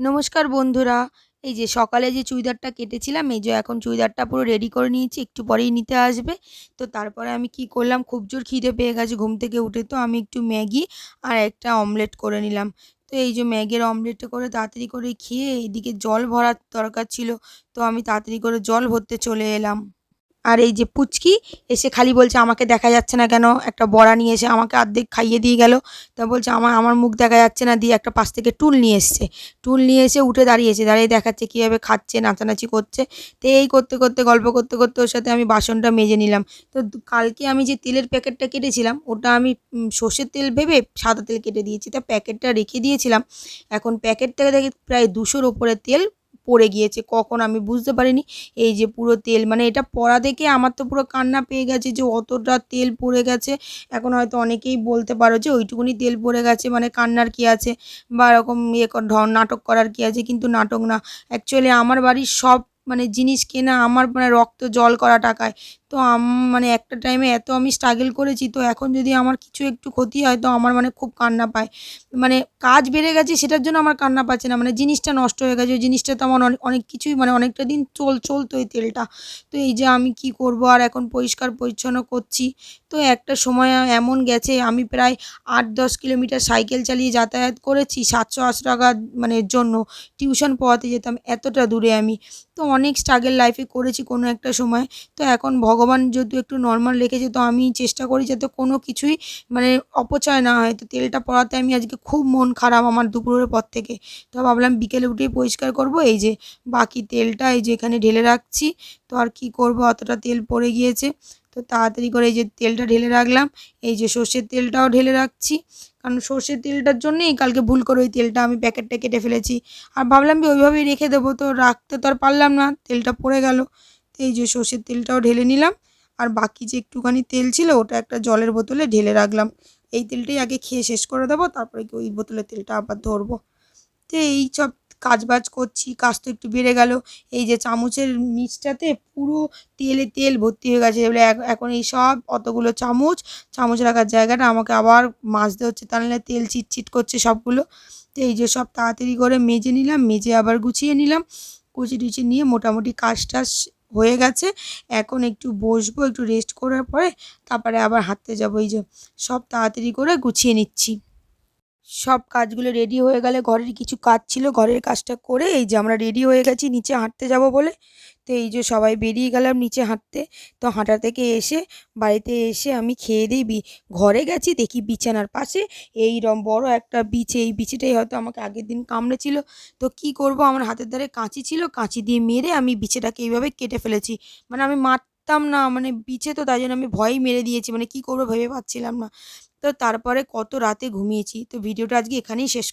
নমস্কার বন্ধুরা। এই যে সকালে যে চুড়িদারটা কেটেছিলাম, এই যে এখন চুড়িদারটা পুরো রেডি করে নিয়েছি, একটু পরেই নিতে আসবে। তো তারপরে আমি কি করলাম, খুব জোর খিদে পেয়ে গেছে ঘুম থেকে উঠে, তো আমি একটু ম্যাগি আর একটা অমলেট করে নিলাম। তো এই যে ম্যাগির অমলেটটা করে তাড়াতাড়ি করে খেয়ে এইদিকে জল ভরার দরকার ছিল, তো আমি তাড়াতাড়ি করে জল ভরতে চলে এলাম। আর এই যে পুচকি এসে খালি বলছে আমাকে দেখা যাচ্ছে না কেন, একটা বড়া নিয়ে এসে আমাকে অর্ধেক খাইয়ে দিয়ে গেল। তা বলছে আমার আমার মুখ দেখা যাচ্ছে না, দিয়ে একটা পাশ থেকে টুল নিয়ে এসছে। টুল নিয়ে এসে উঠে দাঁড়িয়েছে, দাঁড়িয়ে দেখাচ্ছে কীভাবে খাচ্ছে, নাচানাচি করছে। তো এই করতে করতে গল্প করতে করতে ওর সাথে আমি বাসনটা মেজে নিলাম। তো কালকে আমি যে তেলের প্যাকেটটা কেটেছিলাম, ওটা আমি সর্ষের তেল ভেবে সাদা তেল কেটে দিয়েছি, তা প্যাকেটটা রেখে দিয়েছিলাম। এখন প্যাকেট থেকে দেখি প্রায় 200-র ওপরে তেল পড়ে গিয়েছে, কখন আমি বুঝতে পারিনি। এই যে পুরো তেল, মানে এটা পড়া দেখে আমার তো পুরো কান্না পেয়ে গেছে যে অতটা তেল পড়ে গেছে। এখন হয়তো অনেকেই বলতে পারো যে ওইটুকুনি তেল পড়ে গেছে মানে কান্নার কি আছে, বা এরকম নাটক করার কি আছে, কিন্তু নাটক না। অ্যাকচুয়ালি আমার বাড়ির সব মানে জিনিস কেনা আমার মানে রক্ত জল করা টাকায়। তো মানে একটা টাইমে এত আমি স্ট্রাগল করেছি, তো এখন যদি আমার কিছু একটু ক্ষতি হয় তো আমার মানে খুব কান্না পায়। মানে কাজ বেড়ে গেছে সেটার জন্য আমার কান্না পাচ্ছে না, মানে জিনিসটা নষ্ট হয়ে গেছে, ওই জিনিসটা তো আমার অনেক অনেক কিছুই মানে অনেকটা দিন চলতো এই তেলটা। তো এই যে আমি কি করব, আর এখন পরিষ্কার পরিচ্ছন্ন করছি। তো একটা সময় এমন গেছে আমি প্রায় 8-10 কিলোমিটার সাইকেল চালিয়ে যাতায়াত করেছি 780 টাকা মানে জন্য। টিউশন পড়াতে যেতাম এতটা দূরে আমি। তো অনেক স্ট্রাগল লাইফে করেছি কোনো একটা সময়। তো এখন ভগবান যেহেতু একটু নর্মাল রেখেছে, তো আমি চেষ্টা করি যাতে কোনো কিছুই মানে অপচয় না হয়। তো তেলটা পড়াতে আমি আজকে খুব মন খারাপ আমার দুপুরের পর থেকে। তো ভাবলাম বিকেলে উঠেই পরিষ্কার করব। এই যে বাকি তেলটা এই যে এখানে ঢেলে রাখছি। তো আর কি করব, অতটা তেল পড়ে গিয়েছে। তো তাড়াতাড়ি করে এই যে তেলটা ঢেলে রাখলাম। এই যে সর্ষের তেলটাও ঢেলে রাখছি, কারণ সর্ষের তেলটার জন্যেই কালকে ভুল করে ওই তেলটা আমি প্যাকেটটা কেটে ফেলেছি। আর ভাবলাম যে ওইভাবেই রেখে দেবো, তো রাখতে তো আর পারলাম না, তেলটা পড়ে গেল। তো এই যে সর্ষের তেলটাও ঢেলে নিলাম। আর বাকি যে একটুখানি তেল ছিল ওটা একটা জলের বোতলে ঢেলে রাখলাম। এই তেলটাই আগে খেয়ে শেষ করে দেবো, তারপরে কি ওই বোতলের তেলটা আবার ধরবো। তো এইসব কাজবাজ করছি, কাজ তো একটু বেড়ে গেল। এই যে চামচের নিচটাতে পুরো তেলে তেল ভর্তি হয়ে গেছে, এবারে এখন এই সব অতগুলো চামচ, চামচ রাখার জায়গাটা আমাকে আবার মাজতে হচ্ছে, তা নাহলে তেল চিটচিট করছে সবগুলো। তো এই যে সব তাড়াতাড়ি করে মেজে নিলাম, মেজে আবার গুছিয়ে নিলাম। কুচি টুচি নিয়ে মোটামুটি কাজ টাজ হয়ে গেছে। এখন একটু বসবো, একটু রেস্ট করার পরে তারপরে আবার হাঁটতে যাবো। এই যে সব তাড়াতাড়ি করে গুছিয়ে নিচ্ছি। সব কাজগুলো রেডি হয়ে গেলে, ঘরের কিছু কাজ ছিল, ঘরের কাজটা করে এই যে আমরা রেডি হয়ে গেছি নিচে হাঁটতে যাব বলে। তো এই যে সবাই বেরিয়ে গেলাম নিচে হাঁটতে। তো হাঁটা থেকে এসে বাড়িতে এসে আমি খেয়ে দিয়ে ঘরে গেছি, দেখি বিছানার পাশে বড় একটা বিছে, এই বিছেটাই হয়তো আমাকে আগের দিন কামড়েছিল। তো কি করব, আমার হাতের ধারে কাঁচি ছিল, কাঁচি দিয়ে মেরে আমি বিছেটাকে এইভাবে কেটে ফেলেছি। মানে আমি মারতাম না, মানে বিছে তো, তাই জন্য আমি ভয়েই মেরে দিয়েছি, মানে কি করবো ভেবে পাচ্ছিলাম না। তো তারপরে কত রাতে ঘুমিয়েছি। তো ভিডিওটা আজকে এখানেই শেষ